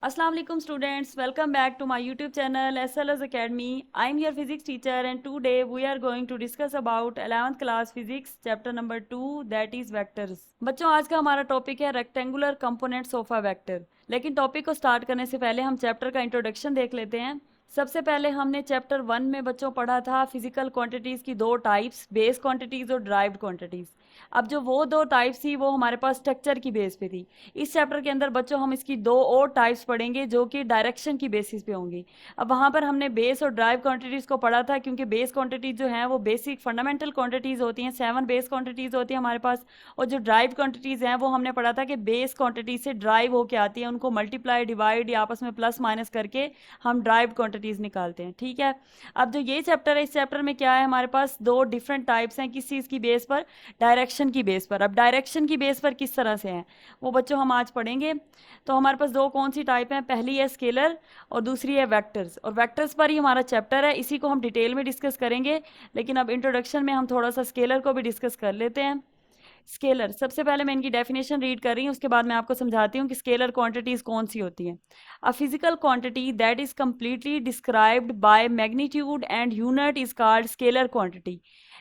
Assalamu alaikum students, welcome back to my YouTube channel SLS Academy. I am your physics teacher and today we are going to discuss about 11th class physics chapter number 2 that is vectors. बच्चों आज का हमारा topic है rectangular components of a vector. लेकिन topic को start करने से पहले हम चैप्टर का इंट्रोडक्शन देख लेते हैं। सबसे पहले हमने चैप्टर 1 में बच्चों पढ़ा था फिजिकल क्वांटिटीज़ की दो टाइप्स, बेस क्वांटिटीज़ और ड्राइव्ड क्वांटिटीज़। अब जो वो दो टाइप्स थी वो हमारे पास स्ट्रक्चर की बेस पे थी। इस चैप्टर के अंदर बच्चों हम इसकी दो और टाइप्स पढ़ेंगे जो कि डायरेक्शन की बेसिस पे होंगी। अब वहाँ पर हमने बेस और ड्राइव क्वांटिटीज़ को पढ़ा था क्योंकि बेस क्वांटिटीज़ जो हैं वो बेसिक फंडामेंटल क्वांटिटीज़ होती हैं, 7 बेस क्वांटिटीज़ होती हैं हमारे पास। और जो ड्राइव क्वांटिटीज़ हैं वो हमने पढ़ा था कि बेस क्वांटिटी से ड्राइव होके आती है, उनको मल्टीप्लाई डिवाइड या आपस में प्लस माइनस करके हम ड्राइव क्वांटिटीज़ निकालते हैं। ठीक है, अब जो ये चैप्टर है इस चैप्टर में क्या है, हमारे पास दो डिफरेंट टाइप्स हैं। किस चीज़ की बेस पर? डायरेक्शन की बेस पर। अब डायरेक्शन की बेस पर किस तरह से हैं वो बच्चों हम आज पढ़ेंगे। तो हमारे पास दो कौन सी टाइप हैं, पहली है स्केलर और दूसरी है वेक्टर्स। और वेक्टर्स पर ही हमारा चैप्टर है, इसी को हम डिटेल में डिस्कस करेंगे। लेकिन अब इंट्रोडक्शन में हम थोड़ा सा स्केलर को भी डिस्कस कर लेते हैं। स्केलर, सबसे पहले मैं इनकी डेफिनेशन रीड कर रही हूँ, उसके बाद मैं आपको समझाती हूँ कि स्केलर क्वांटिटीज कौन सी होती हैं। A physical quantity that is completely described by magnitude and unit is called scalar quantity.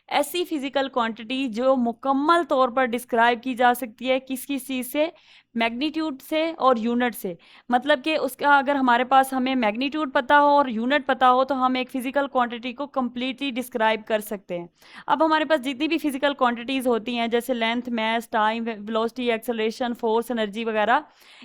ऐसी फिजिकल क्वांटिटी जो मुकम्मल तौर पर डिस्क्राइब की जा सकती है किस किस चीज़ से? मैग्नीट्यूड से और यूनिट से। मतलब कि उसका अगर हमारे पास हमें मैग्नीट्यूड पता हो और यूनिट पता हो तो हम एक फिजिकल क्वांटिटी को कंप्लीटली डिस्क्राइब कर सकते हैं। अब हमारे पास जितनी भी फिजिकल क्वांटिटीज़ होती हैं जैसे length, mass, time, velocity, acceleration, force, energy वगैरह,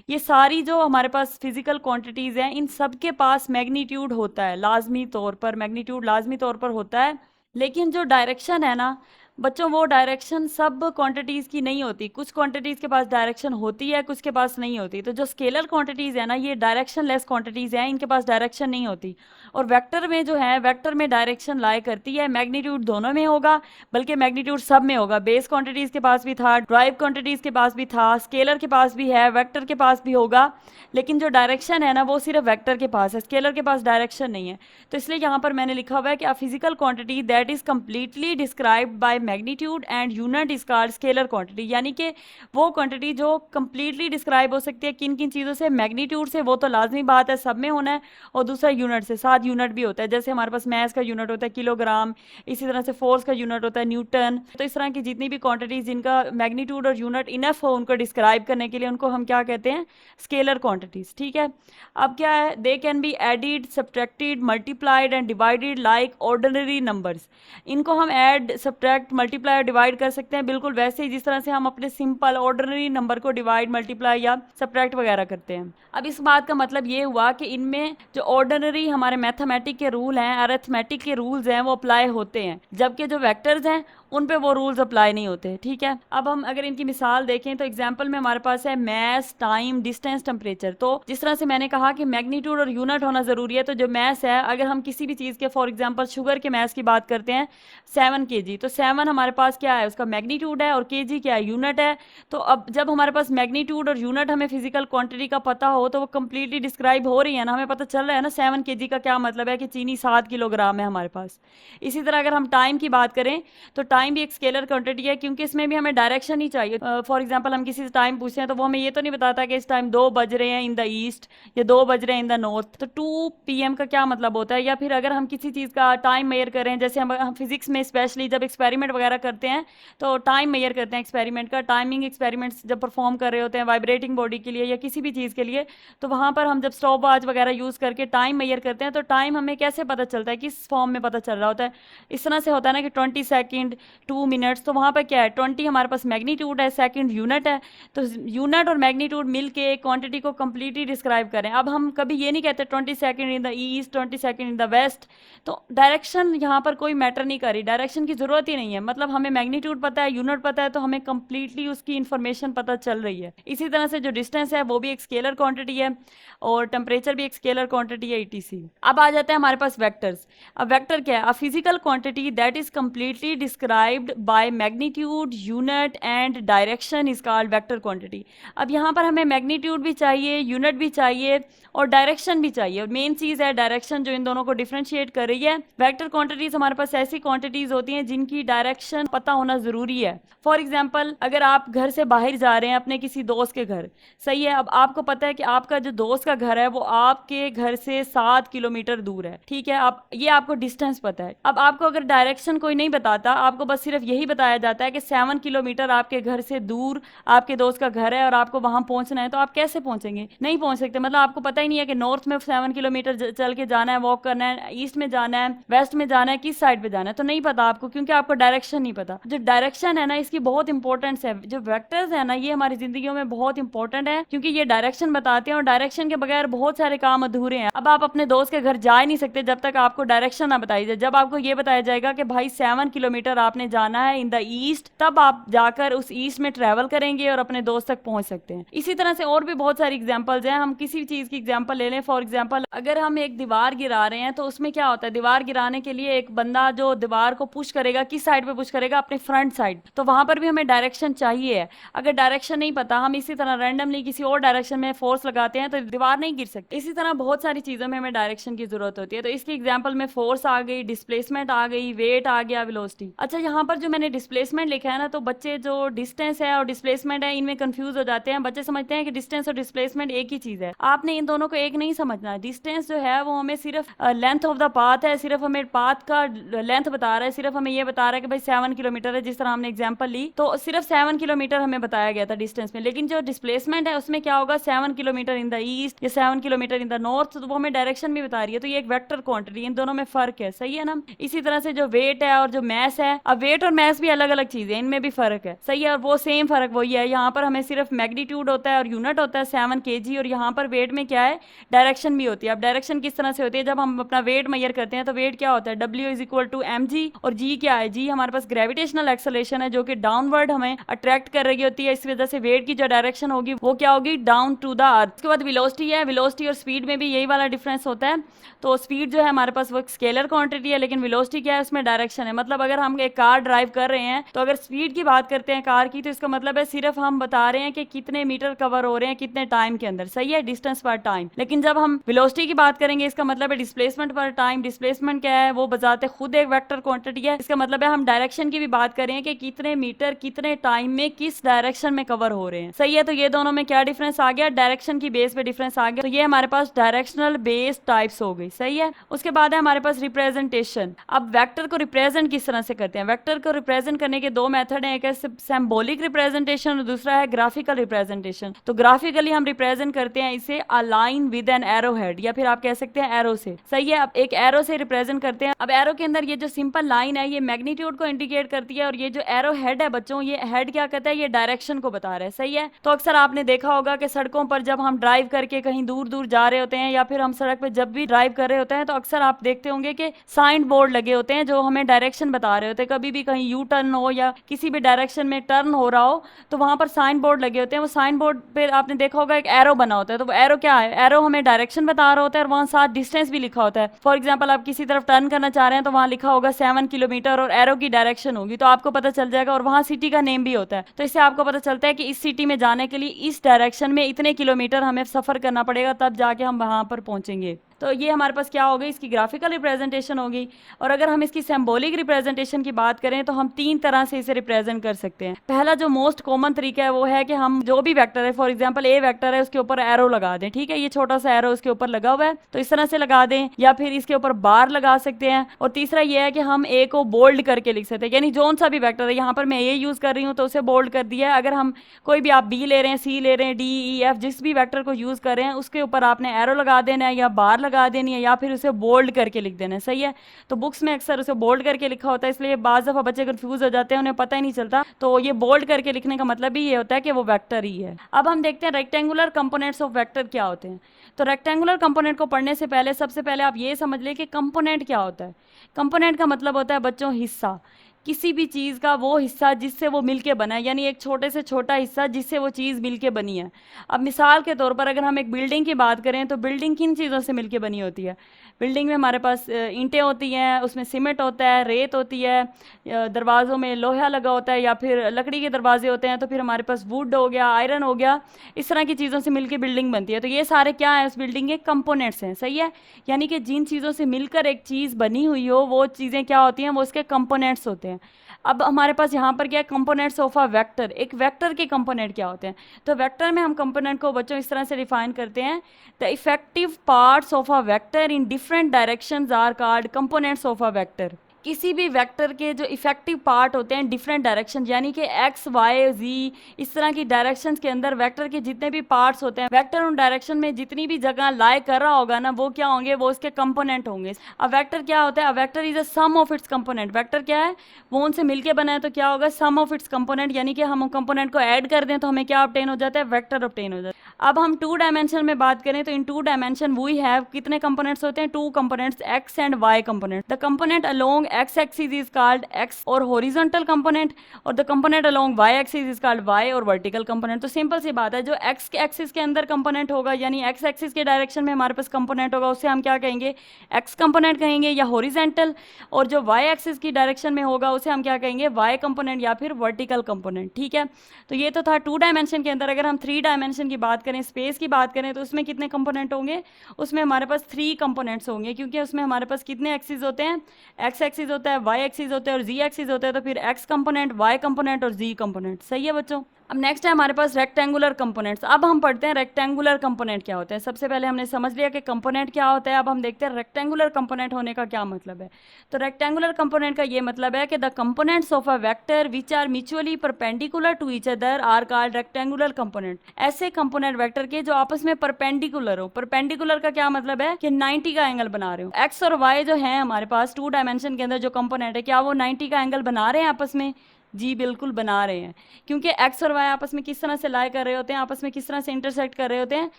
ये सारी जो हमारे पास फिजिकल क्वांटिटीज़ हैं इन सब के पास मैग्नीट्यूड होता है, लाजमी तौर पर मैग्नीट्यूड लाजमी तौर पर होता है। लेकिन जो डायरेक्शन है ना बच्चों, वो डायरेक्शन सब क्वांटिटीज़ की नहीं होती। कुछ क्वांटिटीज़ के पास डायरेक्शन होती है, कुछ के पास नहीं होती। तो जो स्केलर क्वांटिटीज़ है ना, ये डायरेक्शन लेस क्वांटिटीज़ हैं, इनके पास डायरेक्शन नहीं होती। और वेक्टर में जो है, वेक्टर में डायरेक्शन लाई करती है। मैग्नीट्यूड दोनों में होगा, बल्कि मैग्नीट्यूड सब में होगा। बेस क्वांटिटीज़ के पास भी था, ड्राइव क्वांटिटीज़ के पास भी था, स्केलर के पास भी है, वेक्टर के पास भी होगा। लेकिन जो डायरेक्शन है ना वो सिर्फ वेक्टर के पास है, स्केलर के पास डायरेक्शन नहीं है। तो इसलिए यहाँ पर मैंने लिखा हुआ है कि a physical quantity that is completely described by magnitude and unit is called scalar quantity. यानी कि वो क्वांटिटी जो कंप्लीटली डिस्क्राइब हो सकती है किन किन चीज़ों से? मैग्नीट्यूड से, वो तो लाजमी बात है, सब में होना है। और दूसरा यूनिट से, साथ यूनिट भी होता है। जैसे हमारे पास मैथ्स का यूनिट होता है किलोग्राम, इसी तरह से फोर्स का यूनिट होता है न्यूटन। तो इस तरह की जितनी भी क्वांटिटीज जिनका मैग्नीट्यूड और यूनिट इनफ हो उनको डिस्क्राइब करने के लिए, उनको हम क्या कहते हैं? Scalar quantities. ठीक है, अब क्या है, they can be added, subtracted, multiplied and divided like ordinary numbers. इनको हम ऐड, सब्ट्रैक्ट, मल्टीप्लाई और डिवाइड कर सकते हैं बिल्कुल वैसे ही जिस तरह से हम अपने सिंपल ऑर्डिनरी नंबर को डिवाइड, मल्टीप्लाई या सब्ट्रैक्ट वगैरह करते हैं। अब इस बात का मतलब ये हुआ कि इनमें जो ऑर्डिनरी हमारे मैथमेटिक के रूल हैं, अरिथमेटिक के रूल्स हैं, वो अप्लाई होते हैं, जबकि जो वेक्टर्स हैं उन पे वो रूल्स अप्लाई नहीं होते। ठीक है, अब हम अगर इनकी मिसाल देखें तो एग्जाम्पल में हमारे पास है मैस, टाइम, डिस्टेंस, टेम्परेचर। तो जिस तरह से मैंने कहा कि मैग्नीट्यूड और यूनिट होना जरूरी है, तो जो मैस है, अगर हम किसी भी चीज़ के, फॉर एग्जाम्पल शुगर के मैस की बात करते हैं 7 kg, तो 7 हमारे पास क्या है? उसका मैग्नीट्यूड है, और kg क्या है? यूनिट है। तो अब जब हमारे पास मैग्नीट्यूड और यूनिट हमें फिजिकल क्वांटिटी का पता हो तो वो कंप्लीटली डिस्क्राइब हो रही है ना, हमें पता चल रहा है ना 7 kg का क्या मतलब है कि चीनी 7 किलोग्राम है हमारे पास। इसी तरह अगर हम टाइम की बात करें तो टाइम भी एक स्केलर क्वांटिटी है, क्योंकि इसमें भी हमें डायरेक्शन ही चाहिए। फॉर एग्जांपल हम किसी से टाइम पूछते हैं तो वो हमें ये तो नहीं बताता कि इस टाइम 2 बज रहे हैं इन द ईस्ट या 2 बज रहे हैं इन द नॉर्थ। तो 2 PM का क्या मतलब होता है? या फिर अगर हम किसी चीज़ का टाइम मेयर करें, जैसे हम फिजिक्स में स्पेशली जब एक्सपेरिमेंट वगैरह करते हैं तो टाइम मेयर करते हैं एक्सपेरिमेंट का। टाइमिंग एक्सपेरिमेंट्स जब परफॉर्म कर रहे होते हैं वाइब्रेटिंग बॉडी के लिए या किसी भी चीज़ के लिए, तो वहाँ पर हम जब स्टॉप वॉच वगैरह यूज़ करके टाइम मेयर करते हैं तो टाइम हमें कैसे पता चलता है? किस फॉर्म में पता चल रहा होता है? इस तरह से होता है ना कि 20 सेकेंड, 2 मिनट्स। तो वहाँ पर क्या है, 20 हमारे पास मैग्नीट्यूड है, सेकंड यूनिट है। तो यूनिट और मैग्नीट्यूड मिलके क्वांटिटी को कंप्लीटली डिस्क्राइब करें। अब हम कभी ये नहीं कहते 20 second in the east, 20 second in the west. तो डायरेक्शन यहाँ पर कोई मैटर नहीं करी, डायरेक्शन की जरूरत ही नहीं है। मतलब हमें मैग्नीट्यूड पता है, यूनिट पता है, तो हमें कंप्लीटली उसकी इन्फॉर्मेशन पता चल रही है। इसी तरह से जो डिस्टेंस है वो भी एक स्केलर क्वांटिटी है, और टेम्परेचर भी एक स्केलर क्वांटिटी है, ETC। अब आ जाते हैं हमारे पास वेक्टर्स। अब वेक्टर क्या है? A physical quantity that is completely describe described by magnitude, unit and direction is called vector quantity. अब यहाँ पर हमें मैग्नीट्यूड भी चाहिए, यूनिट भी चाहिए और डायरेक्शन भी चाहिए, और मेन चीज़ है डायरेक्शन जो इन दोनों को डिफ्रेंशिएट कर रही है। वेक्टर क्वांटिटीज हमारे पास ऐसी क्वांटिटीज होती हैं जिनकी डायरेक्शन पता होना ज़रूरी है। फॉर एग्जाम्पल, अगर आप घर से बाहर जा रहे हैं अपने किसी दोस्त के घर, सही है, अब आपको पता है कि आपका जो दोस्त का घर है वो आपके घर से 7 किलोमीटर दूर है, ठीक है, आप ये आपको डिस्टेंस पता है। अब आपको अगर डायरेक्शन कोई नहीं बताता, आपको बस सिर्फ यही बताया जाता है कि 7 किलोमीटर आपके घर से दूर आपके दोस्त का घर है और आपको वहां पहुंचना है, तो आप कैसे पहुंचेंगे? नहीं पहुंच सकते। मतलब आपको पता ही नहीं है कि नॉर्थ में 7 किलोमीटर चल के जाना है, वॉक करना है, ईस्ट में जाना है, वेस्ट में जाना है, किस साइड पे जाना है, तो नहीं पता आपको, क्योंकि आपको डायरेक्शन नहीं पता। जो डायरेक्शन है ना, इसकी बहुत इंपॉर्टेंस है। जो वेक्टर्स है ना, ये हमारी जिंदगियों में बहुत इंपॉर्टेंट है, क्योंकि ये डायरेक्शन बताते हैं और डायरेक्शन के बगैर बहुत सारे काम अधूरे हैं। अब आप अपने दोस्त के घर जा ही नहीं सकते जब तक आपको डायरेक्शन ना बताई जाए। जब आपको ये बताया जाएगा कि भाई 7 किलोमीटर आपने जाना है इन द ईस्ट, तब आप जाकर उस ईस्ट में ट्रेवल करेंगे और अपने दोस्त तक पहुंच सकते हैं। इसी तरह से और भी बहुत सारी एग्जांपल्स हैं। हम किसी चीज की एग्जांपल ले लें, फॉर एग्जांपल अगर हम एक दीवार गिरा रहे हैं तो उसमें क्या होता है, दीवार गिराने के लिए एक बंदा जो दीवार को पुश करेगा, किस साइड पे पुश करेगा, अपने फ्रंट साइड, तो वहां पर भी हमें डायरेक्शन चाहिए। अगर डायरेक्शन नहीं पता, हम इसी तरह रैंडमली किसी और डायरेक्शन में फोर्स लगाते हैं तो दीवार नहीं गिर सकती। इसी तरह बहुत सारी चीजों में हमें डायरेक्शन की जरूरत होती है। तो इसकी एग्जांपल में फोर्स आ गई, डिस्प्लेसमेंट आ गई, वेट आ गया, वेलोसिटी। अच्छा, यहाँ पर जो मैंने डिस्प्लेसमेंट लिखा है ना, तो बच्चे जो डिस्टेंस है और डिस्प्लेसमेंट है इनमें कंफ्यूज हो जाते हैं। बच्चे समझते हैं कि डिस्टेंस और डिस्प्लेसमेंट एक ही चीज है। आपने इन दोनों को एक नहीं समझना। डिस्टेंस जो है वो हमें सिर्फ लेंथ ऑफ द पाथ है, सिर्फ हमें पाथ का लेंथ बता रहा है, सिर्फ हमें ये बता रहा है कि भाई 7 किलोमीटर है, जिस तरह हमने एग्जांपल ली तो सिर्फ 7 किलोमीटर हमें बताया गया था डिस्टेंस में। लेकिन जो डिस्प्लेसमेंट है उसमें क्या होगा, 7 किलोमीटर इन द ईस्ट या 7 किलोमीटर इन द नॉर्थ, तो वो हमें डायरेक्शन भी बता रही है। तो ये एक वेक्टर क्वांटिटी, इन दोनों में फर्क है, सही है ना। इसी तरह से जो वेट है और जो मैस है, अब वेट और मैस भी अलग अलग चीजें, इनमें भी फर्क है, सही है, और वो सेम फर्क वही है। यहाँ पर हमें सिर्फ मैग्नीट्यूड होता है और यूनिट होता है 7 kg, और यहाँ पर वेट में क्या है, डायरेक्शन भी होती है। अब डायरेक्शन किस तरह से होती है, जब हम अपना वेट मेजर करते हैं तो वेट क्या होता है, W is equal to mg, और g क्या है, g हमारे पास ग्रेविटेशनल एक्सेलरेशन है जो कि डाउनवर्ड हमें अट्रैक्ट कर रही होती है। इस वजह से वेट की जो डायरेक्शन होगी वो क्या होगी, डाउन टू द अर्थ। उसके बाद वेलोसिटी है, वेलोसिटी और स्पीड में भी यही वाला डिफरेंस होता है। तो स्पीड जो है हमारे पास वो स्केलर क्वांटिटी है, लेकिन वेलोसिटी क्या है, उसमें डायरेक्शन है। मतलब अगर हम एक कार ड्राइव कर रहे हैं तो अगर स्पीड की बात करते हैं कार की, तो इसका मतलब है सिर्फ हम बता रहे हैं कि कितने मीटर कवर हो रहे हैं कितने टाइम के अंदर, सही है, डिस्टेंस पर टाइम। लेकिन जब हम वेलोसिटी की बात करेंगे इसका मतलब है डिस्प्लेसमेंट पर टाइम। डिस्प्लेसमेंट क्या है, वो बजाते खुद एक वेक्टर क्वांटिटी है। इसका मतलब है हम डायरेक्शन की भी बात करें कि कितने मीटर कितने टाइम में किस डायरेक्शन में कवर हो रहे हैं, सही है। तो ये दोनों में क्या डिफरेंस आ गया, डायरेक्शन की बेस पे डिफरेंस आ गया। तो ये हमारे पास डायरेक्शनल बेस टाइप्स हो गई, सही है। उसके बाद है हमारे पास रिप्रेजेंटेशन। अब वेक्टर को रिप्रेजेंट किस तरह से करते हैं, वेक्टर को रिप्रेजेंट करने के दो मेथड हैं, एक है सिंबॉलिक रिप्रेजेंटेशन और दूसरा है ग्राफिकल रिप्रेजेंटेशन। तो ग्राफिकली हम रिप्रेजेंट करते हैं इसे a line with an arrow head, या फिर आप कह सकते हैं एरो से, सही है। अब एक एरो से रिप्रेजेंट करते हैं। अब एरो के अंदर ये जो सिंपल लाइन है ये मैग्नीट्यूड को इंडिकेट करती है, और ये जो एरो हेड है बच्चों, ये हेड क्या कहता है, ये डायरेक्शन को बता रहा है, सही है। तो अक्सर आपने देखा होगा कि सड़कों पर जब हम ड्राइव करके कहीं दूर दूर जा रहे होते हैं, या फिर हम सड़क पे जब भी ड्राइव कर रहे होते हैं, तो अक्सर आप देखते होंगे कि साइन बोर्ड लगे होते हैं जो हमें डायरेक्शन बता रहे होते हैं। कभी भी कहीं यू टर्न हो या किसी भी डायरेक्शन में टर्न हो रहा हो तो वहां पर साइन बोर्ड लगे होते हैं। वो साइन बोर्ड पे आपने देखा होगा एक एरो बना होता है। तो वो एरो क्या है, एरो हमें डायरेक्शन बता रहा होता है और वहां साथ डिस्टेंस भी लिखा होता है। फॉर एग्जाम्पल आप किसी तरफ टर्न करना चाह रहे हैं तो वहां लिखा होगा 7 किलोमीटर और एरो की डायरेक्शन होगी, तो आपको पता चल जाएगा। और वहां सिटी का नेम भी होता है, तो इससे आपको पता चलता है कि इस सिटी में जाने के लिए इस डायरेक्शन में इतने किलोमीटर हमें सफर करना पड़ेगा, तब जाके हम वहां पर पहुंचेंगे। तो ये हमारे पास क्या होगी, इसकी ग्राफिकल रिप्रेजेंटेशन होगी। और अगर हम इसकी सिंबॉलिक रिप्रेजेंटेशन की बात करें तो हम 3 तरह से इसे रिप्रेजेंट कर सकते हैं। पहला जो मोस्ट कॉमन तरीका है वो है कि हम जो भी वेक्टर है, फॉर एग्जांपल ए वेक्टर है, उसके ऊपर एरो लगा दें, ठीक है, ये छोटा सा एरो उसके ऊपर लगा हुआ है तो इस तरह से लगा दें, या फिर इसके ऊपर बार लगा सकते हैं। और तीसरा ये है कि हम ए को बोल्ड करके लिख सकते हैं, यानी जोन सा भी वेक्टर है, यहाँ पर मैं ए यूज कर रही हूँ तो उसे बोल्ड कर दिया है। अगर हम कोई भी, आप बी ले रहे हैं, सी ले रहे हैं, डी ई एफ, जिस भी वेक्टर को यूज कर रहे हैं उसके ऊपर आपने एरो लगा देना है या बार लगा देनी है, या फिर उसे बोल्ड करके लिख देना है, सही है। तो बुक्स में अक्सर उसे बोल्ड करके लिखा होता है, इसलिए बाज़ दफा बच्चे कंफ्यूज हो जाते हैं, उन्हें पता ही नहीं चलता। तो ये बोल्ड करके लिखने का मतलब ही ये होता है कि वो वेक्टर ही है। अब हम देखते हैं रेक्टेंगुलर कंपोनेंट्स ऑफ वेक्टर क्या होते हैं। तो रेक्टेंगुलर कंपोनेंट को पढ़ने से पहले सबसे पहले आप ये समझ लें कि कंपोनेंट क्या होता है। कंपोनेंट का मतलब होता है बच्चों हिस्सा। किसी भी चीज़ का वो हिस्सा जिससे वो मिलके बना है, यानी एक छोटे से छोटा हिस्सा जिससे वो चीज़ मिलके बनी है। अब मिसाल के तौर पर अगर हम एक बिल्डिंग की बात करें तो बिल्डिंग किन चीज़ों से मिलके बनी होती है? बिल्डिंग में हमारे पास ईंटें होती हैं, उसमें सीमेंट होता है, रेत होती है, दरवाज़ों में लोहा लगा होता है या फिर लकड़ी के दरवाजे होते हैं, तो फिर हमारे पास वुड हो गया, आयरन हो गया, इस तरह की चीज़ों से मिलकर बिल्डिंग बनती है। तो ये सारे क्या है, उस बिल्डिंग के कंपोनेंट्स हैं। सही है, यानी कि जिन चीज़ों से मिलकर एक चीज़ बनी हुई हो वो चीज़ें क्या होती हैं, वो उसके कंपोनेंट्स होते हैं। अब हमारे पास यहाँ पर क्या है, कंपोनेंट्स ऑफ अ वेक्टर। एक वेक्टर के कंपोनेंट क्या होते हैं? तो वेक्टर में हम कंपोनेंट को बच्चों इस तरह से डिफाइन करते हैं, the effective parts of a vector in different directions are called components of a vector. किसी भी वेक्टर के जो इफेक्टिव पार्ट होते हैं डिफरेंट डायरेक्शन, यानी कि एक्स वाई जी इस तरह की डायरेक्शंस के अंदर वेक्टर के जितने भी पार्ट्स होते हैं, वेक्टर उन डायरेक्शन में जितनी भी जगह लाई कर रहा होगा ना, वो क्या होंगे, वो उसके कंपोनेंट होंगे। अब वेक्टर क्या होता है? अब vector is a sum of its component. Vector क्या है? वो उनसे मिलके बना है, तो क्या होगा, सम ऑफ इट्स कंपोनेंट, यानी कि हम कंपोनेंट को ऐड कर दें तो हमें क्या ऑब्टेन हो जाता है, वेक्टर ऑब्टेन हो जाता है। अब हम टू डायमेंशन में बात करें तो in two dimension we have कितने कंपोनेंट्स होते हैं, two components, x and y component. The component along x axis is called x और हॉरिजॉन्टल कंपोनेंट, और the component along y axis is called y और वर्टिकल कंपोनेंट। तो simple सी बात है, जो एक्स के एक्सिस के अंदर कंपोनेंट होगा, यानी एक्स एक्सिस के डायरेक्शन में हमारे पास कंपोनेंट होगा, उससे हम क्या कहेंगे, एक्स कंपोनेंट कहेंगे या हॉरिजॉन्टल। और जो वाई एक्सिस की डायरेक्शन में होगा उसे हम क्या कहेंगे, वाई कंपोनेंट या फिर वर्टिकल कंपोनेंट। ठीक है, तो ये तो था टू डायमेंशन के अंदर। अगर हम थ्री डायमेंशन की बात करें, स्पेस की बात करें, तो उसमें कितने कंपोनेंट होंगे? उसमें हमारे पास थ्री कंपोनेंट्स होंगे, क्योंकि उसमें हमारे पास कितने एक्सिस होते हैं, एक्स एक्सिस होता है, वाई एक्सिस होता है और जी एक्सिस होता है। तो फिर एक्स कंपोनेंट, वाई कंपोनेंट और जी कंपोनेंट। सही है बच्चों। अब नेक्स्ट है हमारे पास रेक्टेंगुलर कंपोनेंट्स। अब हम पढ़ते हैं रेक्टेंगुलर कंपोनेंट क्या होते हैं। सबसे पहले हमने समझ लिया कि कंपोनेंट क्या होता है, अब हम देखते हैं रेक्टेंगुलर कंपोनेंट होने का क्या मतलब है। तो रेक्टेंगुलर कंपोनेंट का ये मतलब है कि the components of a vector which are mutually perpendicular to each other are called rectangular component. ऐसे कंपोनेंट वेक्टर के जो आपस में परपेंडिकुलर हो। परपेंडिकुलर का क्या मतलब है कि 90 का एंगल बना रहे हो। एक्स और वाई जो है हमारे पास टू डायमेंशन के अंदर जो कंपोनेंट है, क्या वो 90 का एंगल बना रहे हैं आपस में? जी बिल्कुल बना रहे हैं, क्योंकि एक्स और वाई आपस में किस तरह से लाई कर रहे होते हैं, आपस में किस तरह से इंटरसेक्ट कर रहे होते हैं।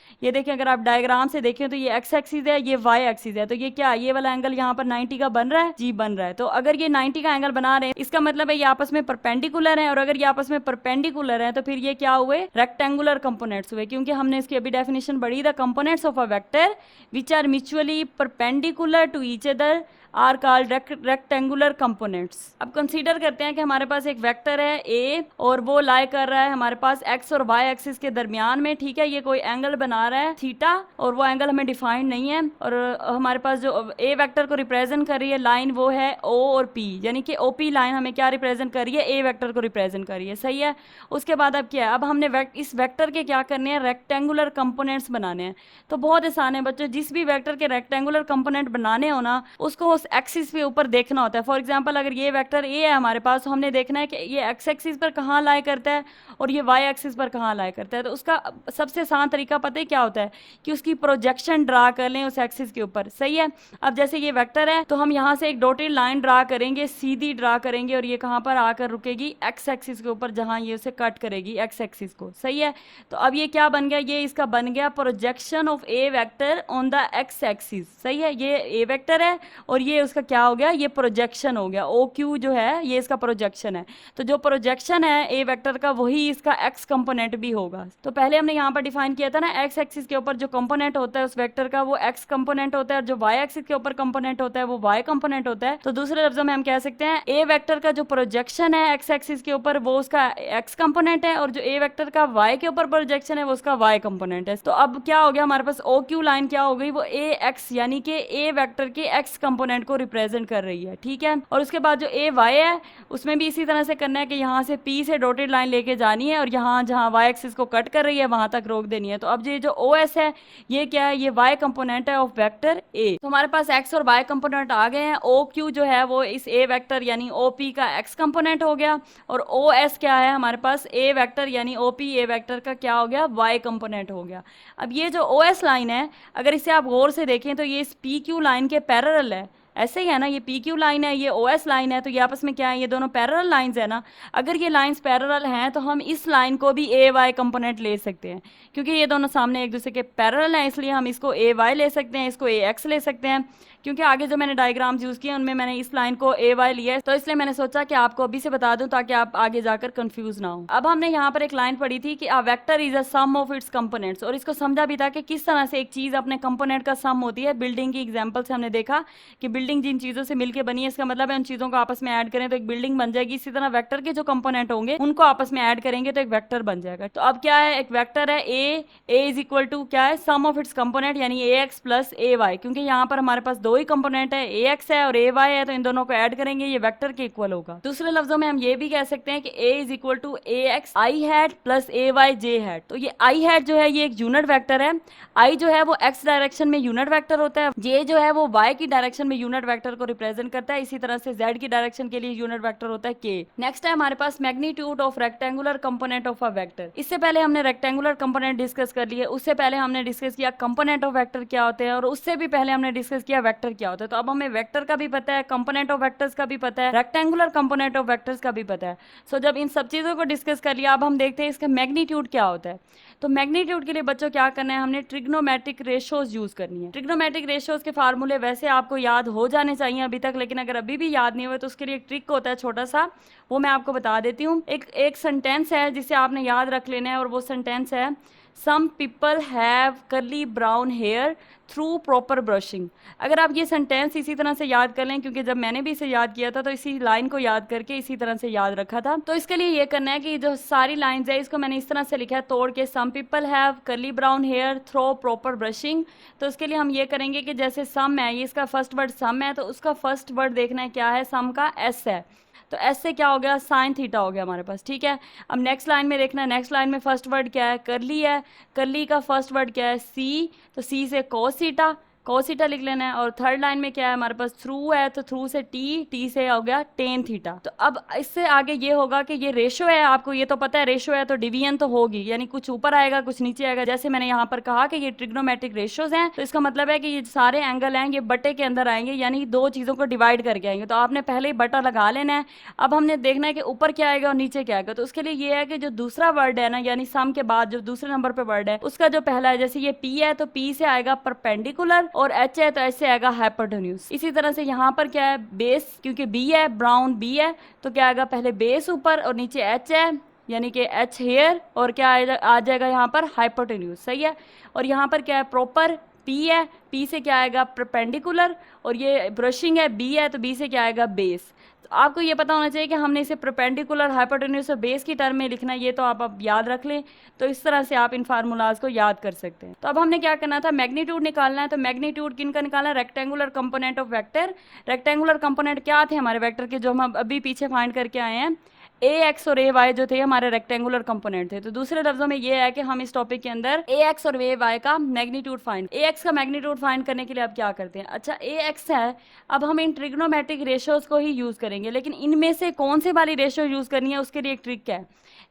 ये देखिए, अगर आप डायग्राम से देखें तो ये एक्स एक्सिस है, ये वाई एक्सिस है, तो ये क्या, ये वाला एंगल यहाँ पर 90 का बन रहा है? जी बन रहा है। तो अगर ये 90 का एंगल बना रहे हैं, इसका मतलब है ये आपस में परपेंडिकुलर है, और अगर ये आपस में परपेंडिकुलर है तो फिर ये क्या हुए, रेक्टेंगुलर कंपोनेंट्स हुए, क्योंकि हमने इसकी अभी डेफिनेशन पढ़ी, the components of a vector which are mutually perpendicular to each other are called rectangular components. अब कंसीडर करते हैं कि हमारे पास एक वेक्टर है ए और वो लाई कर रहा है हमारे पास एक्स और वाई एक्सिस के दरमियान में। ठीक है, ये कोई एंगल बना रहा है थीटा, और वो एंगल हमें डिफाइंड नहीं है। और हमारे पास जो ए वेक्टर को रिप्रेजेंट कर रही है लाइन, वो है ओ और पी, यानी कि ओपी लाइन हमें क्या रिप्रेजेंट कर रही है, ए वेक्टर को रिप्रेजेंट कर रही है। सही है। उसके बाद अब क्या है, अब हमने इस वेक्टर के क्या करने हैं, रेक्टेंगुलर कंपोनेंट्स बनाने हैं। तो बहुत आसान है बच्चों, जिस भी वेक्टर के रेक्टेंगुलर कंपोनेंट बनाने हो ना, उसको उस एक्सिस पे ऊपर देखना होता है। फॉर एग्जांपल, अगर ये वेक्टर ए है हमारे पास, तो हमने देखना है कि ये एक्स एक्सिस पर कहाँ लाई करता है और ये वाई एक्सिस पर कहाँ लाई करता है। तो उसका सबसे आसान तरीका पता है क्या होता है, कि उसकी प्रोजेक्शन ड्रा कर लें उस एक्सिस के ऊपर। सही है। अब जैसे ये वेक्टर है, तो हम यहाँ से एक डॉटेड लाइन ड्रा करेंगे, सीधी ड्रा करेंगे, और ये कहाँ पर आकर रुकेगी, एक्स एक्सिस के ऊपर, जहाँ ये उसे कट करेगी एक्स एक्सिस को। सही है। तो अब ये क्या बन गया, ये इसका बन गया projection of A vector on the x axis. सही है, ये ए वेक्टर है और ये उसका क्या हो गया, ये प्रोजेक्शन हो गया। ओ क्यू जो है ये इसका प्रोजेक्शन है। तो जो प्रोजेक्शन है ए वेक्टर का, वही इसका एक्स कंपोनेंट भी होगा। तो पहले हमने यहाँ पर डिफाइन किया था ना, एक्स एक्सिस के ऊपर जो कंपोनेंट होता है उस वेक्टर का, वो एक्स कंपोनेंट होता है, और जो वाई एक्सिस के ऊपर कंपोनेंट होता है वो वाई कंपोनेंट होता है। तो दूसरे लफ्जों में हम कह सकते हैं ए वेक्टर का जो प्रोजेक्शन है एक्स एक्सिस के ऊपर, वो उसका एक्स कंपोनेंट है, और जो ए वेक्टर का वाई के ऊपर प्रोजेक्शन है वो उसका वाई कंपोनेंट है। तो अब क्या हो गया हमारे पास, ओ क्यू लाइन क्या हो गई, वो ए एक्स यानी कि ए वेक्टर के एक्स कंपोनेंट को रिप्रेजेंट कर रही है। ठीक है। और उसके बाद जो ए वाई है, उसमें भी इसी तरह से करना है कि यहाँ से पी से डॉटेड लाइन लेके जानी है, और यहाँ जहाँ वाई एक्सिस को कट कर रही है वहां तक रोक देनी है। तो अब ये जो ओ एस है, ये क्या है, ये वाई कंपोनेंट है ऑफ वेक्टर ए। तो हमारे पास एक्स और वाई कंपोनेंट आ गए हैं। ओ क्यू जो है वो इस ए वेक्टर यानी ओ पी का एक्स कंपोनेंट हो गया, और ओ एस क्या है हमारे पास, ए वेक्टर यानी ओ पी ए वेक्टर का क्या हो गया, वाई कंपोनेंट हो गया। अब ये जो ओ एस लाइन है, अगर इसे आप गौर से देखें तो ये इस पी क्यू लाइन के पैरेलल है। ऐसे ही है ना, ये पी क्यू लाइन है, ये ओ एस लाइन है, तो ये आपस में क्या है, ये दोनों पैरेलल लाइंस है ना। अगर ये लाइंस पैरेलल हैं तो हम इस लाइन को भी ए वाई कंपोनेंट ले सकते हैं, क्योंकि ये दोनों सामने एक दूसरे के पैरेलल हैं, इसलिए हम इसको ए वाई ले सकते हैं, इसको ए एक्स ले सकते हैं। क्योंकि आगे जो मैंने डायग्राम्स यूज किए उनमें मैंने इस लाइन को ए वाई लिया है, तो इसलिए मैंने सोचा कि आपको अभी से बता दूं ताकि आप आगे जाकर कंफ्यूज ना हो। अब हमने यहाँ पर एक लाइन पढ़ी थी कि a vector is a sum of its components, और इसको समझा भी था कि किस तरह से एक चीज अपने कंपोनेंट का सम होती है। बिल्डिंग की एग्जांपल से हमने देखा कि बिल्डिंग जिन चीजों से मिलकर बनी है, इसका मतलब है उन चीजों को आपस में ऐड करें तो एक बिल्डिंग बन जाएगी। इसी तरह वेक्टर के जो कंपोनेंट होंगे उनको आपस में ऐड करेंगे तो एक वेक्टर बन जाएगा। तो अब क्या है, एक वेक्टर है ए इज इक्वल टू क्या है, सम ऑफ इट्स कंपोनेंट यानी ए एक्स प्लस ए वाई, क्योंकि यहाँ पर हमारे पास दो ही कंपोनेंट है, ए एक्स है और ए वाई है, तो इन दोनों को ऐड करेंगे ये वेक्टर के इक्वल होगा। दूसरे लफ्जों में हम ये भी कह सकते हैं कि A is equal to A x i hat plus A y j hat. तो ये आई हैट जो है ये एक यूनिट वेक्टर है, आई जो है वो एक्स डायरेक्शन में यूनिट वेक्टर होता है, जे जो है वो वाई की डायरेक्शन में यूनिट वेक्टर को रिप्रेजेंट करता है, इसी तरह से जेड की डायरेक्शन के लिए यूनिट वेक्टर होता है के। नेक्स्ट है हमारे पास magnitude of rectangular component of a vector. इससे पहले हमने रेक्टेंगुलर कंपोनेंट डिस्कस कर लिए, उससे पहले हमने डिस्कस किया कंपोनेंट ऑफ वेक्टर क्या होते हैं, और उससे भी पहले हमने डिस्कस किया वेक्टर क्या होता है। तो अब हमें वेक्टर का भी पता है, कंपोनेंट ऑफ वेक्टर्स का भी पता है, रेक्टेंगुलर कंपोनेंट ऑफ वेक्टर्स का भी पता है। सो जब इन सब चीजों को डिस्कस कर लिया, अब हम देखते हैं इसका मैग्नीट्यूड क्या होता है। तो मैग्नीट्यूड के लिए बच्चों क्या करना है, हमने ट्रिग्नोमेट्रिक रेशियोज यूज करनी है। ट्रिग्नोमेट्रिक रेशियोज के फार्मूले वैसे आपको याद हो जाने चाहिए अभी तक, लेकिन अगर अभी भी याद नहीं हुए तो उसके लिए एक ट्रिक होता है छोटा सा, वो मैं आपको बता देती हूँ। एक सेंटेंस है जिसे आपने याद रख लेना है, और वो सेंटेंस है some people have curly brown hair through proper brushing. अगर आप ये सेंटेंस इसी तरह से याद कर लें, क्योंकि जब मैंने भी इसे याद किया था तो इसी लाइन को याद करके इसी तरह से याद रखा था, तो इसके लिए ये करना है कि जो सारी लाइंस है इसको मैंने इस तरह से लिखा है तोड़ के, some people have curly brown hair through proper brushing. तो इसके लिए हम ये करेंगे कि जैसे सम है, ये इसका फर्स्ट वर्ड सम है, तो उसका फर्स्ट वर्ड देखना है क्या है, सम का एस है, तो एस से क्या हो गया, साइन थीटा हो गया हमारे पास, ठीक है। अब नेक्स्ट लाइन में देखना है, नेक्स्ट लाइन में फर्स्ट वर्ड क्या है, करली है, करली का फर्स्ट वर्ड क्या है, सी, तो सी से कोस थीटा, कोस थीटा लिख लेना है। और थर्ड लाइन में क्या है हमारे पास, थ्रू है, तो थ्रू से टी, टी से हो गया टेन थीटा। तो अब इससे आगे ये होगा कि ये रेशो है, आपको ये तो पता है रेशो है तो डिवीजन तो होगी, यानी कुछ ऊपर आएगा कुछ नीचे आएगा। जैसे मैंने यहाँ पर कहा कि ये ट्रिग्नोमेट्रिक रेशियोज हैं, तो इसका मतलब है कि ये सारे एंगल हैं ये बटे के अंदर आएंगे, यानी दो चीजों को डिवाइड करके आएंगे। तो आपने पहले ही बटा लगा लेना है। अब हमने देखना है कि ऊपर क्या आएगा और नीचे क्या आएगा। तो उसके लिए ये है कि जो दूसरा वर्ड है ना, यानी सम के बाद जो दूसरे नंबर पे वर्ड है उसका जो पहला है, जैसे ये पी है तो पी से आएगा परपेंडिकुलर, और एच है तो से आएगा हाइपोटेन्यूज। इसी तरह से यहाँ पर क्या है, बेस, क्योंकि बी है, ब्राउन बी है, तो क्या आएगा, पहले बेस ऊपर और नीचे एच है, यानी कि एच हेयर, और क्या आ जाएगा यहाँ पर हाइपोटेन्यूज, सही है। और यहाँ पर क्या है, प्रॉपर पी है, पी से क्या आएगा परपेंडिकुलर, और ये ब्रशिंग है बी है, तो बी से क्या आएगा बेस। तो आपको ये पता होना चाहिए कि हमने इसे परपेंडिकुलर, हाइपोटेन्यूज और बेस की टर्म में लिखना है, ये तो आप याद रख लें। तो इस तरह से आप इन फार्मूलाज को याद कर सकते हैं। तो अब हमने क्या करना था, मैग्नीट्यूड निकालना है। तो मैग्नीट्यूड किन का निकालना है, rectangular component of vector. Rectangular component क्या थे हमारे वेक्टर के, जो हम अभी पीछे फाइंड करके आए हैं, ए एक्स और ए वाई जो थे हमारे रेक्टेंगुलर कंपोनेंट थे। तो दूसरे लफ्जों में ये है कि हम इस टॉपिक के अंदर ए एक्स और ए वाई का मैग्नीट्यूड फाइंड, ए एक्स का मैग्नीट्यूड फाइंड करने के लिए अब क्या करते हैं, अच्छा ए एक्स है, अब हम इन ट्रिग्नोमेट्रिक रेशियोज को ही यूज करेंगे, लेकिन इनमें से कौन से वाली रेशियो यूज करनी है उसके लिए एक ट्रिक है।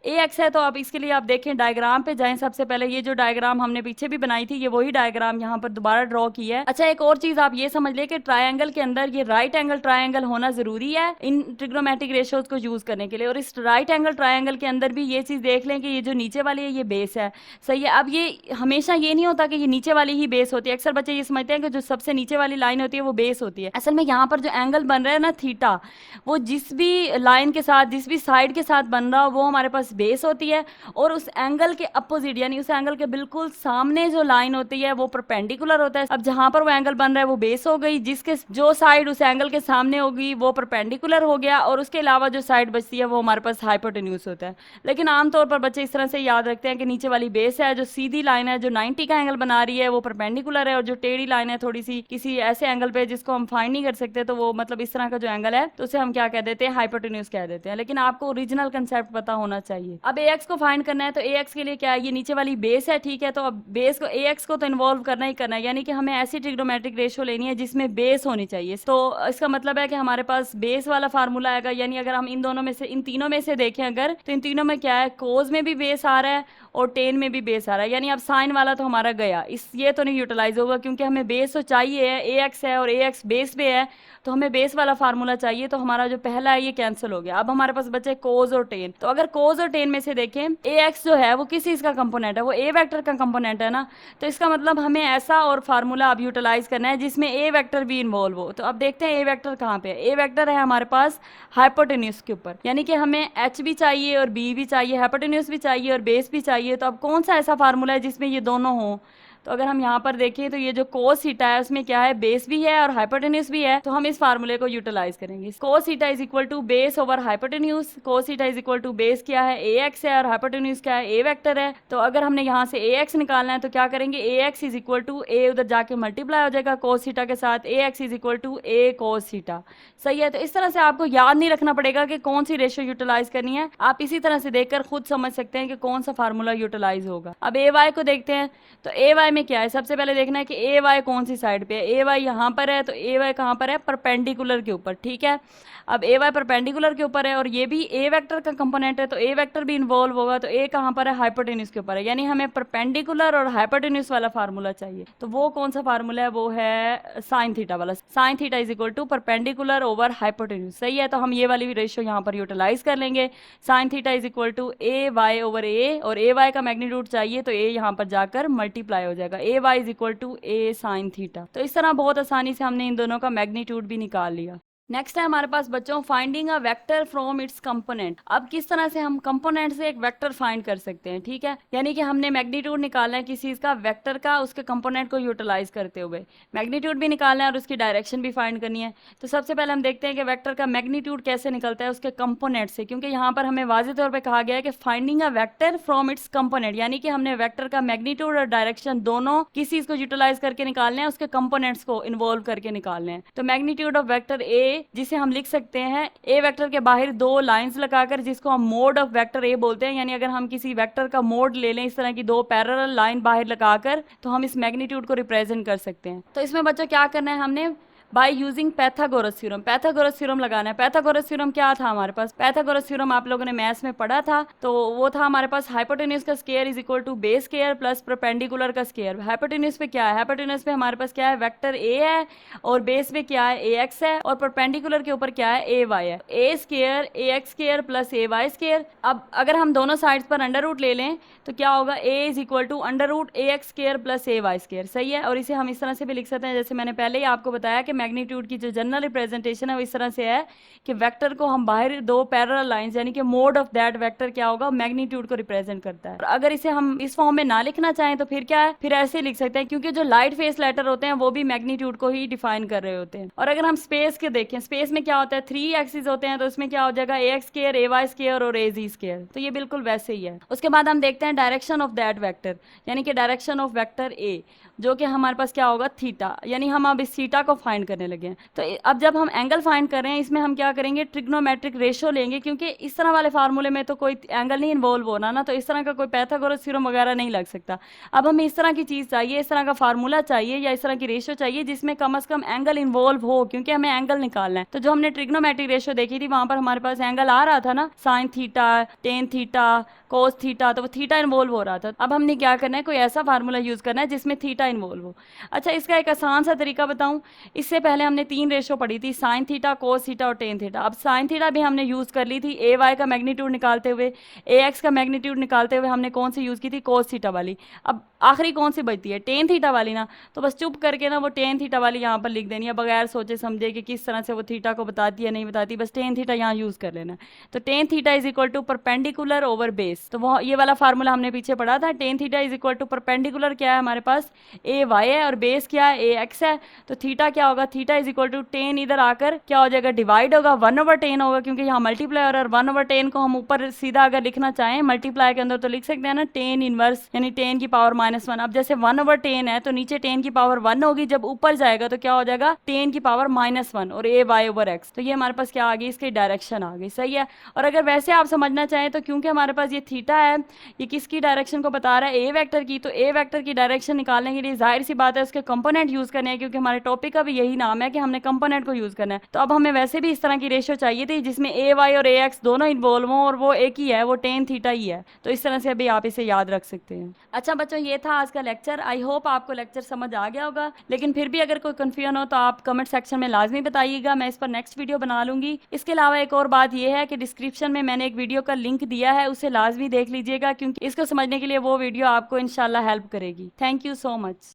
ए एक्स है तो अब इसके लिए आप देखें, डायग्राम पे जाएं। सबसे पहले ये जो डायग्राम हमने पीछे भी बनाई थी, ये वही डायग्राम यहाँ पर दोबारा ड्रॉ की है। अच्छा एक और चीज आप ये समझ ले कि ट्रायंगल के अंदर ये राइट एंगल ट्रायंगल होना जरूरी है इन ट्रिग्नोमेट्रिक रेशियोज को यूज करने के लिए। और इस राइट एंगल ट्रायंगल के अंदर भी ये चीज देख लें कि ये जो नीचे वाली है ये बेस है, सही है। अब ये हमेशा ये नहीं होता कि ये नीचे वाली ही बेस होती है, अक्सर बच्चे ये समझते हैं कि जो सबसे नीचे वाली लाइन होती है वो बेस होती है। असल में यहाँ पर जो एंगल बन रहा है ना थीटा, वो जिस भी लाइन के साथ, जिस भी साइड के साथ बन रहा हो वो हमारे पास बेस होती है, और उस एंगल के अपोजिट यानी उस एंगल के बिल्कुल सामने जो लाइन होती है वो परपेंडिकुलर होता है। अब जहां पर वो एंगल बन रहा है वो बेस हो गई, जिसके जो साइड उस एंगल के सामने होगी वो परपेंडिकुलर हो गया, और उसके अलावा जो साइड बचती है वो हमारे पास हाइपोटेन्यूज होता है। लेकिन आमतौर पर बच्चे इस तरह से याद रखते हैं कि नीचे वाली बेस है, जो सीधी लाइन है जो 90 का एंगल बना रही है वो परपेंडिकुलर है, और जो टेढ़ी लाइन है थोड़ी सी किसी ऐसे एंगल पे जिसको हम फाइंड नहीं कर सकते, तो वो मतलब इस तरह का जो एंगल है तो उसे हम क्या कह देते हैं, हाइपोटेन्यूज कह देते हैं। लेकिन आपको ओरिजिनल कंसेप्ट पता होना चाहिए। अब ए एक्स को फाइंड करना है, तो ए एक्स के लिए क्या है, ये नीचे वाली बेस है, ठीक है। तो अब बेस को, ए एक्स को तो इन्वॉल्व करना ही करना है, यानी कि हमें ऐसी ट्रिग्नोमेट्रिक रेशियो लेनी है जिसमें बेस होनी चाहिए। तो इसका मतलब है कि हमारे पास बेस वाला फार्मूला आएगा, यानी अगर हम इन दोनों में से इन तीनों में से देखें अगर, तो इन तीनों में क्या है, कोज में भी बेस आ रहा है और टेन में भी बेस आ रहा है, यानी अब साइन वाला तो हमारा गया, इस ये तो नहीं यूटिलाइज होगा क्योंकि हमें बेस तो चाहिए है, ए एक्स है और ए एक्स बेस पे है, तो हमें बेस वाला फार्मूला चाहिए, तो हमारा जो पहला है ये कैंसिल हो गया। अब हमारे पास बचे कोज और टेन। तो अगर कोज और टेन में से देखें, ए एक्स जो है वो किस चीज का कंपोनेंट है, वो ए वेक्टर का कंपोनेंट है ना, तो इसका मतलब हमें ऐसा और फार्मूला अब यूटिलाइज करना है जिसमें ए वेक्टर भी इन्वॉल्व हो। तो अब देखते हैं ए वेक्टर कहाँ पे है। ए वेक्टर है हमारे पास हाइपोटेन्यूज के ऊपर, यानी कि हमें एच भी चाहिए और बी भी चाहिए, हाइपोटेन्यूज भी चाहिए और बेस भी चाहिए। तो अब कौन सा ऐसा फार्मूला है जिसमें ये दोनों हो, तो अगर हम यहाँ पर देखें तो ये जो कोस थीटा है उसमें क्या है, बेस भी है और हाइपोटेन्यूज भी है, तो हम इस फार्मूले को यूटिलाइज करेंगे। Cos theta is equal to base over hypotenuse. Cos theta is equal to base क्या है, ए एक्स है, और हाइपोटेन्यूज क्या है, ए वेक्टर है। तो अगर हमने यहाँ से ए एक्स निकालना है तो क्या करेंगे, A x is equal to A, उधर जाके मल्टीप्लाई हो जाएगा कोस थीटा के साथ, A x is equal to A cos theta. सही है। तो इस तरह से आपको याद नहीं रखना पड़ेगा कि कौन सी रेशियो यूटिलाइज करनी है, आप इसी तरह से देखकर खुद समझ सकते हैं कि कौन सा फार्मूला यूटिलाइज होगा। अब ए वाई को देखते हैं, तो ए वाई में क्या है, सबसे पहले देखना है कि ए वाई कौन सी साइड पे है। ए वाई यहाँ पर है, तो ए वाई कहाँ पर है, परपेंडिकुलर के ऊपर। ठीक है, अब ए वाई परपेंडिकुलर के ऊपर है और ये भी ए वेक्टर का कंपोनेंट है, तो ए वेक्टर भी इन्वॉल्व होगा, तो ए कहाँ पर है, हाइपोटेन्यूज के ऊपर है, यानी हमें परपेंडिकुलर और हाइपोटेन्यूज वाला फार्मूला चाहिए। तो वो कौन सा फार्मूला है, वो है साइन थीटा वाला। Sine theta is equal to perpendicular over hypotenuse. सही है, तो हम ये वाली रेशियो यहाँ पर यूटिलाइज कर लेंगे। Sine theta is equal to A y over A, और ए वाई का मैग्नीट्यूड चाहिए तो ए यहाँ पर जाकर मल्टीप्लाई हो जाएगा, A y is equal to A sine theta. तो इस तरह बहुत आसानी से हमने इन दोनों का मैग्नीट्यूड भी निकाल लिया। नेक्स्ट है हमारे पास बच्चों finding a vector from its component. अब किस तरह से हम कंपोनेंट से एक वेक्टर फाइंड कर सकते हैं। ठीक है, यानी कि हमने मैग्नीट्यूड निकालना है किसी चीज का, वेक्टर का, उसके कंपोनेंट को यूटिलाइज करते हुए मैग्नीट्यूड भी निकालना है और उसकी डायरेक्शन भी फाइंड करनी है। तो सबसे पहले हम देखते हैं कि वेक्टर का मैग्नीट्यूड कैसे निकलता है उसके कंपोनेंट से, क्योंकि यहाँ पर हमें वाज़ेह तौर पर कहा गया है कि finding a vector from its component, यानी कि हमने वेक्टर का मैग्नीट्यूड और डायरेक्शन दोनों किस चीज को यूटिलाइज करके निकालने हैं, उसके कंपोनेंट्स को इन्वॉल्व करके निकालने हैं। तो मैग्नीट्यूड ऑफ वेक्टर ए, जिसे हम लिख सकते हैं ए वेक्टर के बाहर दो लाइंस लगाकर, जिसको हम मोड ऑफ वेक्टर ए बोलते हैं, यानी अगर हम किसी वेक्टर का मोड ले लें इस तरह की दो पैरेलल लाइन बाहर लगाकर, तो हम इस मैग्नीट्यूड को रिप्रेजेंट कर सकते हैं। तो इसमें बच्चों क्या करना है, हमने by using Pythagoras theorem, Pythagoras theorem लगाना है। पैथागोरस थ्योरम क्या था हमारे पास, पैथागोरस थ्योरम आप लोगों ने मैथ्स में पढ़ा था, तो वो था हमारे पास हाइपोटेन्यूज का square is equal to base square plus perpendicular का स्क्वायर। हाइपोटेन्यूज पे क्या है, हाइपोटेन्यूज पे हमारे पास क्या है, वेक्टर ए है, और बेस पे क्या है, ए एक्स है, और परपेंडिकुलर के ऊपर क्या है, ए वाई है। ए square A x square plus A y square. अब अगर हम दोनों साइड्स पर अंडर रूट ले लें तो क्या होगा, A is equal to under root A x square plus A y square. सही है, और इसे हम इस तरह से भी लिख सकते हैं, जैसे मैंने पहले ही आपको बताया कि मैग्नीट्यूड की जो जनरल रिप्रेजेंटेशन है वो इस तरह से है कि वेक्टर को हम बाहर दो पैरेलल लाइंस, यानी कि मोड ऑफ दैट वेक्टर क्या होगा, मैग्नीट्यूड को रिप्रेजेंट करता है। और अगर इसे हम इस फॉर्म में ना लिखना चाहें तो फिर क्या है, फिर ऐसे लिख सकते हैं, क्योंकि जो लाइट फेस लेटर होते हैं वो भी मैग्नीट्यूड को ही डिफाइन कर रहे होते हैं। और अगर हम स्पेस के देखें, स्पेस में क्या होता है, 3 एक्सिस होते हैं, तो उसमें क्या हो जाएगा, ए एक्स स्क्वायर ए वाई स्क्वायर और ए जी स्क्वायर। तो ये बिल्कुल वैसे ही है। उसके बाद हम देखते हैं डायरेक्शन ऑफ दैट वेक्टर, यानी कि डायरेक्शन ऑफ वेक्टर ए, जो कि हमारे पास क्या होगा, थीटा, यानी हम अब इस थीटा को फाइंड करने लगे हैं। तो अब जब हम एंगल फाइंड कर रहे हैं, इसमें हम क्या करेंगे, ट्रिग्नोमेट्रिक रेशियो लेंगे, क्योंकि इस तरह वाले फार्मूले में तो कोई एंगल नहीं इन्वॉल्व होना ना, तो इस तरह का कोई पैथागोरस थ्योरम वगैरह नहीं लग सकता। अब हमें इस तरह की चीज़ चाहिए, इस तरह का फार्मूला चाहिए या इस तरह की रेशियो चाहिए जिसमें कम से कम एंगल इन्वॉल्व हो, क्योंकि हमें एंगल निकालना है। तो जो हमने ट्रिग्नोमेट्रिक रेशियो देखी थी वहां पर हमारे पास एंगल आ रहा था ना, sine theta, tan theta, cos theta, तो वो थीटा इन्वॉल्व हो रहा था। अब हमने क्या करना है, कोई ऐसा फार्मूला यूज करना है जिसमें थीटा इन्वॉल्व हो। अच्छा, इसका एक आसान सा तरीका बताऊं, इससे पहले हमने 3 रेशियो पढ़ी थी, साइन थीटा, कोस थीटा और टेन थीटा। अब साइन थीटा भी हमने यूज कर ली थी ए वाई का मैग्नीट्यूड निकालते हुए, ए एक्स का मैग्नीट्यूड निकालते हुए हमने कौन सी यूज की थी, कोस थीटा वाली। अब आखिरी कौन सी बचती है, टेन थीटा वाली ना, तो बस चुप करके ना वो टेन थीटा वाली यहाँ पर लिख देनी है, बगैर सोचे समझे कि किस तरह से वो थीटा को बताती है नहीं बताती, बस टेन थीटा यहाँ यूज कर लेना। तो tan theta is equal to perpendicular over base, तो वो ये वाला फार्मूला हमने पीछे पढ़ा था। Tan theta is equal to perpendicular क्या है हमारे पास, ए वाई है, और बेस क्या है, ए एक्स है। तो थीटा क्या होगा, theta is equal to tan, इधर आकर क्या हो जाएगा, डिवाइड होगा, 1/10 होगा, क्योंकि यहाँ मल्टीप्लाई और 1/10 को हम ऊपर सीधा अगर लिखना चाहें मल्टीप्लाई के अंदर तो लिख सकते हैं ना, टेन इनवर्स, यानी 10 की पावर -1। अब जैसे 1/10 है तो नीचे 10 की पावर 1 होगी, जब ऊपर जाएगा तो क्या हो जाएगा, 10 की पावर -1 और ए वाई ओवर एक्स। तो ये हमारे पास क्या आ गई, इसकी डायरेक्शन आ गई। सही है। और अगर वैसे आप समझना चाहें तो क्योंकि हमारे पास ये थीटा है ये किसकी डायरेक्शन को बता रहा है, ए वेक्टर की। तो ए वेक्टर की डायरेक्शन निकालने के लिए जाहिर सी बात है उसके कंपोनेंट यूज करने हैं, क्योंकि हमारे टॉपिक का भी यही नाम है कि हमने कंपोनेंट को यूज करना है। तो अब हमें वैसे भी इस तरह की रेशियो चाहिए थी जिसमें ए वाई और ए एक्स दोनों इन्वॉल्व हों, और वो एक ही है, वो टेन थीटा ही है। तो इस तरह से अभी आप इसे याद रख सकते हैं। अच्छा बच्चों, ये था आज का लेक्चर। आई होप आपको लेक्चर समझ आ गया होगा, लेकिन फिर भी अगर कोई कन्फ्यूजन हो तो आप कमेंट सेक्शन में लाजमी बताइएगा, मैं इस पर नेक्स्ट वीडियो बना लूंगी। इसके अलावा एक और बात यह है कि डिस्क्रिप्शन में मैंने एक वीडियो का लिंक दिया है, उसे लाजमी देख लीजिएगा, क्योंकि इसको समझने के लिए वो वीडियो आपको इंशाल्लाह हेल्प करेगी। Thank you so much.